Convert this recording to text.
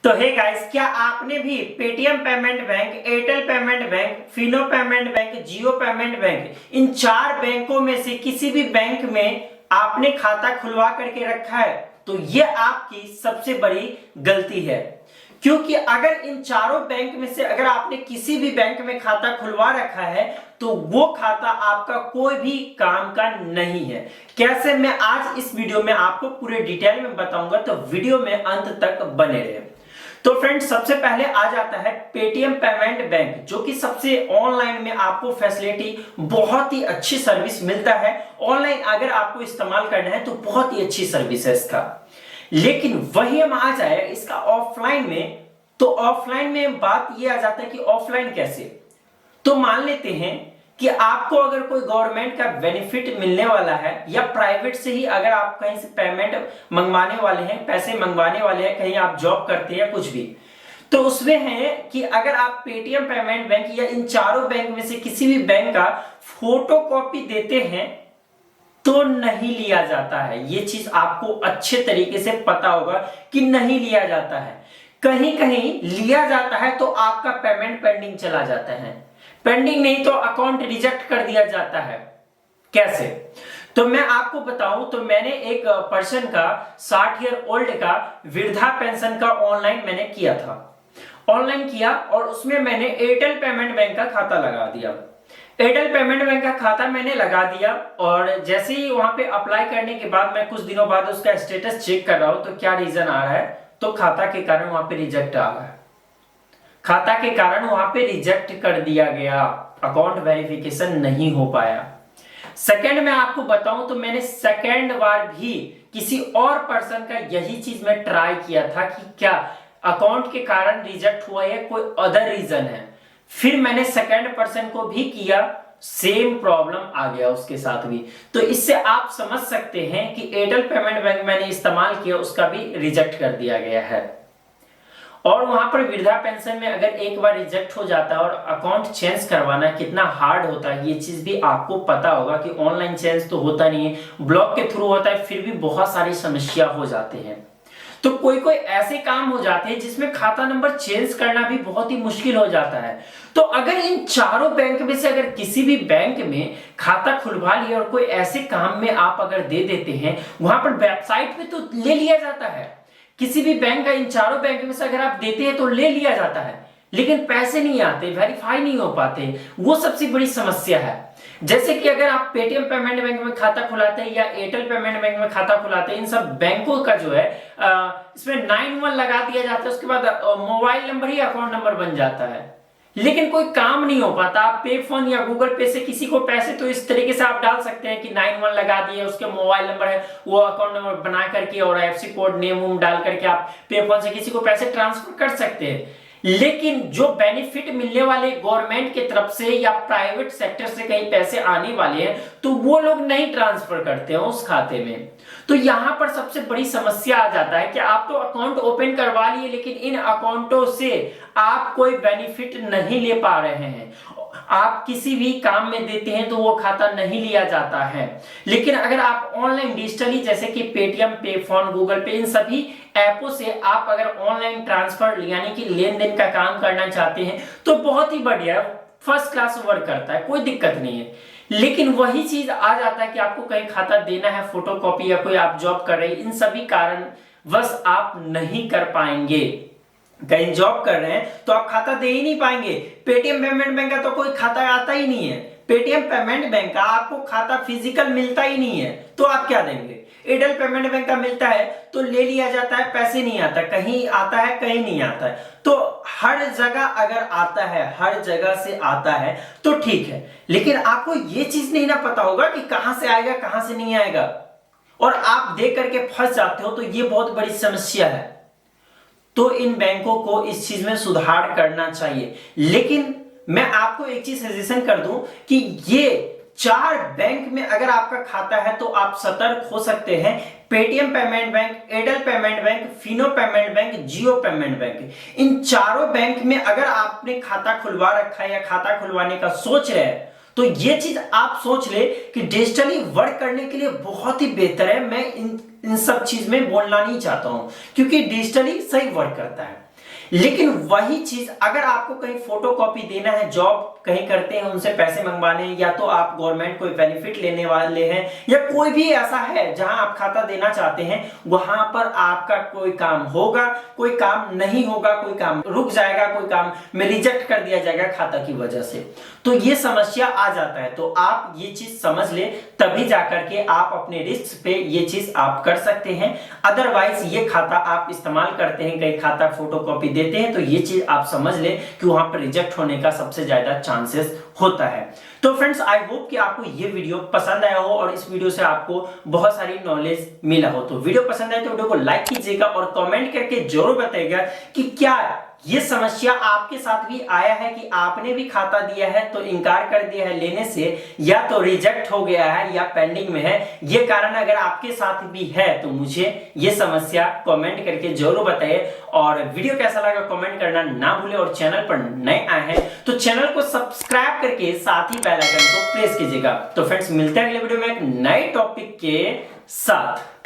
तो hey guys, क्या आपने भी Paytm payment bank, Airtel payment bank, Fino payment bank, Jio payment bank, इन चार बैंकों में से किसी भी बैंक में आपने खाता खुलवा करके रखा है? तो ये आपकी सबसे बड़ी गलती है, क्योंकि अगर इन चारों बैंक में से अगर आपने किसी भी बैंक में खाता खुलवा रखा है तो वो खाता आपका कोई भी काम का नहीं है। कैसे, मैं आज इस वीडियो में आपको पूरे डिटेल में बताऊंगा, तो वीडियो में अंत तक बने रहे। तो फ्रेंड्स, सबसे पहले आ जाता है पेटीएम पेमेंट बैंक, जो कि सबसे ऑनलाइन में आपको फैसिलिटी, बहुत ही अच्छी सर्विस मिलता है। ऑनलाइन अगर आपको इस्तेमाल करना है तो बहुत ही अच्छी सर्विस है इसका। लेकिन वही हम आ जाए इसका ऑफलाइन में, तो ऑफलाइन में बात ये आ जाता है कि ऑफलाइन कैसे। तो मान लेते हैं कि आपको अगर कोई गवर्नमेंट का बेनिफिट मिलने वाला है, या प्राइवेट से ही अगर आप कहीं से पेमेंट मंगवाने वाले हैं, पैसे मंगवाने वाले हैं, कहीं आप जॉब करते हैं या कुछ भी, तो उसमें है कि अगर आप पेटीएम पेमेंट बैंक या इन चारों बैंक में से किसी भी बैंक का फोटो कॉपी देते हैं तो नहीं लिया जाता है। ये चीज आपको अच्छे तरीके से पता होगा कि नहीं लिया जाता है। कहीं कहीं लिया जाता है तो आपका पेमेंट पेंडिंग चला जाता है, पेंडिंग नहीं तो अकाउंट रिजेक्ट कर दिया जाता है। कैसे, तो मैं आपको बताऊं, तो मैंने एक पर्सन का 60 ईयर ओल्ड का वृद्धा पेंशन का ऑनलाइन मैंने किया था, ऑनलाइन किया, और उसमें मैंने एयरटेल पेमेंट बैंक का खाता लगा दिया। एयरटेल पेमेंट बैंक का खाता मैंने लगा दिया, और जैसे ही वहां पे अप्लाई करने के बाद मैं कुछ दिनों बाद उसका स्टेटस चेक कर रहा हूं, तो क्या रीजन आ रहा है, तो खाता के कारण वहां पे रिजेक्ट आ रहा है। खाता के कारण वहां पे रिजेक्ट कर दिया गया, अकाउंट वेरिफिकेशन नहीं हो पाया। सेकंड में आपको बताऊं तो मैंने सेकंड बार भी किसी और पर्सन का यही चीज मैं ट्राई किया था कि क्या अकाउंट के कारण रिजेक्ट हुआ है, कोई अदर रीजन है। फिर मैंने सेकंड पर्सन को भी किया, सेम प्रॉब्लम आ गया उसके साथ भी। तो इससे आप समझ सकते हैं कि एयरटेल पेमेंट बैंक मैंने इस्तेमाल किया, उसका भी रिजेक्ट कर दिया गया है। और वहां पर वृद्धा पेंशन में अगर एक बार रिजेक्ट हो जाता है और अकाउंट चेंज करवाना कितना हार्ड होता है, ये चीज भी आपको पता होगा कि ऑनलाइन चेंज तो होता नहीं है, ब्लॉक के थ्रू होता है, फिर भी बहुत सारी समस्या हो जाते हैं। तो कोई कोई ऐसे काम हो जाते हैं जिसमें खाता नंबर चेंज करना भी बहुत ही मुश्किल हो जाता है। तो अगर इन चारों बैंक में से अगर किसी भी बैंक में खाता खुलवा लिया और कोई ऐसे काम में आप अगर दे देते हैं, वहां पर वेबसाइट पे तो ले लिया जाता है, किसी भी बैंक का इन चारों बैंक में से अगर आप देते हैं तो ले लिया जाता है, लेकिन पैसे नहीं आते, वेरीफाई नहीं हो पाते, वो सबसे बड़ी समस्या है। जैसे कि अगर आप पेटीएम पेमेंट बैंक में खाता खुलाते हैं या एयरटेल पेमेंट बैंक में खाता खुलाते हैं, इन सब बैंकों का जो है इसमें 91 लगा दिया जाता है, उसके बाद मोबाइल नंबर ही अकाउंट नंबर बन जाता है, लेकिन कोई काम नहीं हो पाता। आप पे फोन या गूगल पे से किसी को पैसे तो इस तरीके से आप डाल सकते हैं कि 91 लगा दिए, उसके मोबाइल नंबर है, वो अकाउंट नंबर बना करके और आईएफएससी कोड नेम डाल करके आप पे फोन से किसी को पैसे ट्रांसफर कर सकते हैं। लेकिन जो बेनिफिट मिलने वाले गवर्नमेंट की तरफ से या प्राइवेट सेक्टर से कहीं पैसे आने वाले हैं, तो वो लोग नहीं ट्रांसफर करते हैं उस खाते में। तो यहां पर सबसे बड़ी समस्या आ जाता है कि आप तो अकाउंट ओपन करवा लिए, लेकिन इन अकाउंटों से आप कोई बेनिफिट नहीं ले पा रहे हैं। आप किसी भी काम में देते हैं तो वो खाता नहीं लिया जाता है। लेकिन अगर आप ऑनलाइन डिजिटली, जैसे कि पेटीएम, पे फोन, गूगल पे, इन सभी ऐपों से आप अगर ऑनलाइन ट्रांसफर यानी कि लेन देन का काम करना चाहते हैं, तो बहुत ही बढ़िया, फर्स्ट क्लास वर्क करता है, कोई दिक्कत नहीं है। लेकिन वही चीज आ जाता है कि आपको कहीं खाता देना है, फोटोकॉपी, या कोई आप जॉब कर रहे हैं, इन सभी कारण बस आप नहीं कर पाएंगे। कहीं जॉब कर रहे हैं तो आप खाता दे ही नहीं पाएंगे। पेटीएम पेमेंट बैंक का तो कोई खाता आता ही नहीं है, पेटीएम पेमेंट बैंक का आपको खाता फिजिकल मिलता ही नहीं है, तो आप क्या देंगे। एयरटेल पेमेंट बैंक का मिलता है तो ले लिया जाता है, पैसे नहीं आता, कहीं आता है कहीं नहीं आता है। तो हर जगह अगर आता है, हर जगह से आता है तो ठीक है, लेकिन आपको ये चीज नहीं ना पता होगा कि कहां से आएगा कहां से नहीं आएगा, और आप दे करके फंस जाते हो, तो ये बहुत बड़ी समस्या है। तो इन बैंकों को इस चीज में सुधार करना चाहिए। लेकिन मैं आपको एक चीज सजेशन कर दूं कि ये चार बैंक में अगर आपका खाता है तो आप सतर्क हो सकते हैं। Paytm payment bank, Airtel payment bank, Fino payment bank, Jio payment bank, इन चारों बैंक में अगर आपने खाता खुलवा रखा है या खाता खुलवाने का सोच रहे हैं, तो ये चीज आप सोच ले कि डिजिटली वर्क करने के लिए बहुत ही बेहतर है। मैं इन सब चीज में बोलना नहीं चाहता हूं, क्योंकि डिजिटली सही वर्क करता है। लेकिन वही चीज अगर आपको कहीं फोटोकॉपी देना है, जॉब कहीं करते हैं, उनसे पैसे मंगवाने हैं, या तो आप गवर्नमेंट कोई बेनिफिट लेने वाले हैं, या कोई भी ऐसा है जहां आप खाता देना चाहते हैं, वहां पर आपका कोई काम होगा, कोई काम नहीं होगा, कोई काम रुक जाएगा, कोई काम में रिजेक्ट कर दिया जाएगा खाता की वजह से, तो ये समस्या आ जाता है। तो आप ये चीज समझ ले, तभी जाकर के आप अपने रिस्क पे ये चीज आप कर सकते हैं। अदरवाइज ये खाता आप इस्तेमाल करते हैं, कहीं खाता फोटोकॉपी देते हैं, तो ये चीज आप समझ ले कि वहां पर रिजेक्ट होने का सबसे ज्यादा चांसेस होता है। तो फ्रेंड्स, आई होप कि आपको ये वीडियो पसंद आया हो और इस वीडियो से आपको बहुत सारी नॉलेज मिला हो। तो वीडियो पसंद आए तो वीडियो को लाइक कीजिएगा और कमेंट करके जरूर बताइएगा कि क्या ये समस्या आपके साथ भी आया है कि आपने भी खाता दिया है तो इनकार कर दिया है लेने से, या तो रिजेक्ट हो गया है या पेंडिंग में है। ये कारण अगर आपके साथ भी है तो मुझे ये समस्या कमेंट करके जरूर बताइए। और वीडियो कैसा लगा कमेंट करना ना भूले, और चैनल पर नए आए हैं तो चैनल को सब्सक्राइब करके साथ ही बेल आइकन को प्रेस कीजिएगा। तो फ्रेंड्स, मिलते हैं अगले वीडियो में एक नए टॉपिक के साथ।